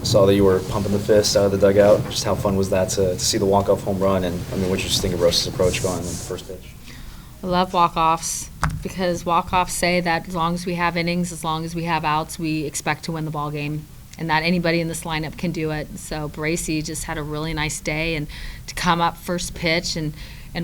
Saw that you were pumping the fist out of the dugout. Just how fun was that to see the walk-off home run? And, I mean, what did you just think of Rose's approach going in the first pitch? I love walk-offs because walk-offs say that as long as we have innings, as long as we have outs, we expect to win the ball game, and that anybody in this lineup can do it. So Bracey just had a really nice day, and to come up first pitch and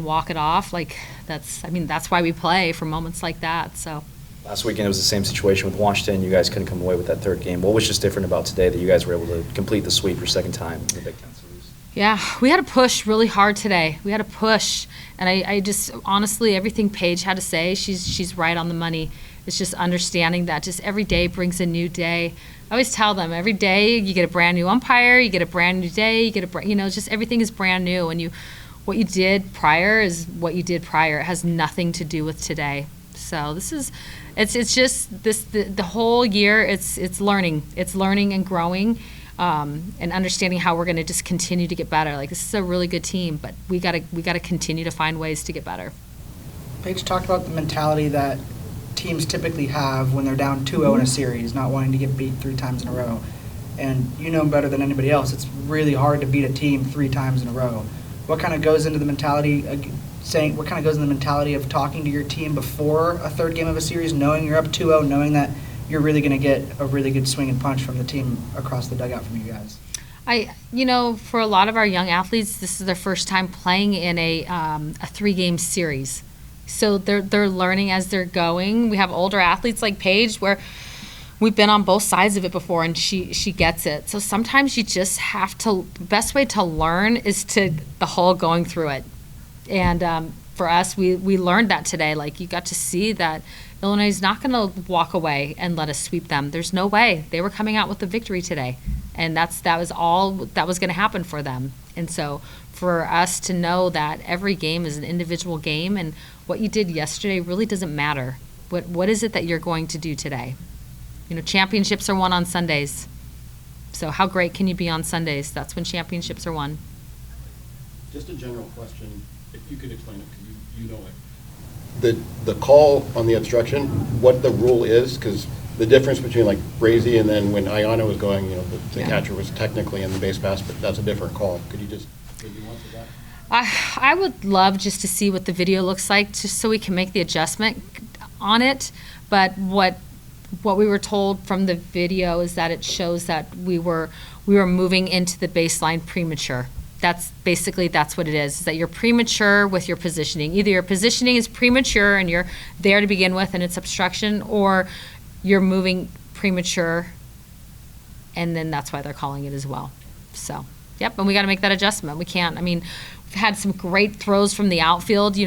walk it off, like that's why we play for moments like that. So. Last weekend it was the same situation with Washington. You guys couldn't come away with that third game. What was just different about today that you guys were able to complete the sweep your second time in the Big Ten series? Yeah, we had to push really hard today. We had to push, and I just honestly, everything Paige had to say, she's right on the money. It's just understanding that just every day brings a new day. I always tell them every day you get a brand new umpire, you get a brand new day, you get just everything is brand new, and what you did prior is what you did prior. It has nothing to do with today. So it's just the whole year. It's learning and growing, and understanding how we're going to just continue to get better. Like, this is a really good team, but we gotta continue to find ways to get better. Paige talked about the mentality that teams typically have when they're down 2-0 in a series, not wanting to get beat 3 times in a row. And you know better than anybody else, it's really hard to beat a team 3 times in a row. What kind of goes into the mentality? What kind of goes in the mentality of talking to your team before a third game of a series, knowing you're up 2-0, knowing that you're really going to get a really good swing and punch from the team across the dugout from you guys? For a lot of our young athletes, this is their first time playing in a 3-game series. So they're learning as they're going. We have older athletes like Paige where we've been on both sides of it before, and she gets it. So sometimes you just have to, the best way to learn is the whole going through it. And for us, we learned that today. Like, you got to see that Illinois is not going to walk away and let us sweep them. There's no way. They were coming out with the victory today, and that was all that was going to happen for them. And so for us to know that every game is an individual game, and what you did yesterday really doesn't matter. What is it that you're going to do today? Championships are won on Sundays. So how great can you be on Sundays? That's when championships are won. Just a general question, if you could explain it, because you know it. The call on the obstruction, what the rule is, because the difference between like Brazy and then when Ayana was going, the catcher was technically in the base pass, but that's a different call. Could you just maybe answer that? I would love just to see what the video looks like, just so we can make the adjustment on it. But what we were told from the video is that it shows that we were moving into the baseline premature. That's what it is that you're premature with your positioning. Either your positioning is premature and you're there to begin with and it's obstruction, or you're moving premature, and then that's why they're calling it as well. So, yep, and we got to make that adjustment. We can't, we've had some great throws from the outfield, we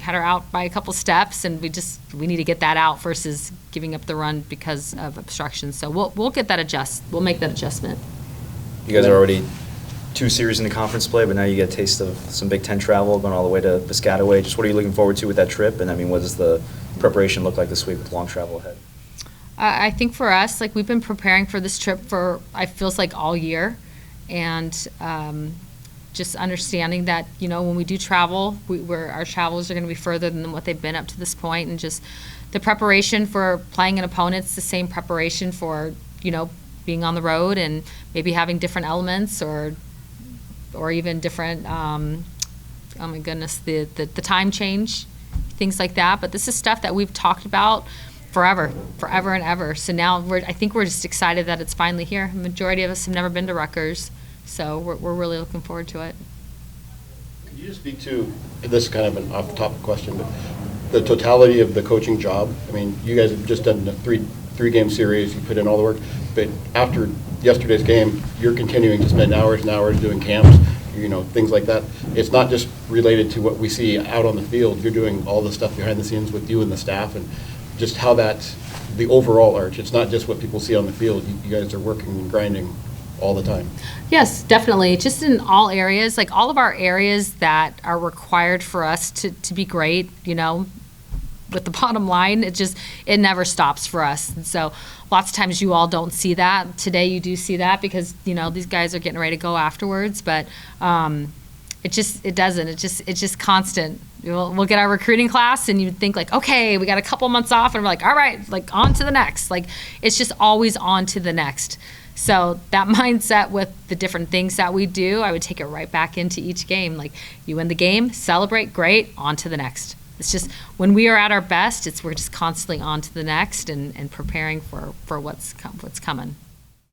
had her out by a couple steps, and we need to get that out versus giving up the run because of obstruction. So we'll get that we'll make that adjustment. You guys are already 2 series in the conference play, but now you get a taste of some Big Ten travel, going all the way to Piscataway. Just what are you looking forward to with that trip? And what does the preparation look like this week with long travel ahead? I think for us, we've been preparing for this trip for, it feels like all year, and just understanding that, when we do travel, our travels are going to be further than what they've been up to this point, and just the preparation for playing an opponent's the same preparation for, being on the road and maybe having different elements or even different, oh my goodness, the time change, things like that. But this is stuff that we've talked about forever and ever. So now I think we're just excited that it's finally here. The majority of us have never been to Rutgers, so we're really looking forward to it. Could you just speak to, this is kind of an off-topic question, but the totality of the coaching job? You guys have just done a three-game series, you put in all the work, but after yesterday's game, you're continuing to spend hours and hours doing camps, things like that. It's not just related to what we see out on the field. You're doing all the stuff behind the scenes with you and the staff, and just how the overall arch. It's not just what people see on the field. You guys are working and grinding all the time. Yes, definitely. Just in all areas, all of our areas that are required for us to be great, with the bottom line, it never stops for us. And so lots of times you all don't see that. Today you do see that because, these guys are getting ready to go afterwards, but it doesn't. It's just constant. we'll get our recruiting class, and you think like, okay, we got a couple months off, and we're like, all right, like on to the next. Like it's just always on to the next. So that mindset with the different things that we do, I would take it right back into each game. Like you win the game, celebrate, great, on to the next. It's just when we are at our best, we're just constantly on to the next and preparing for what's coming.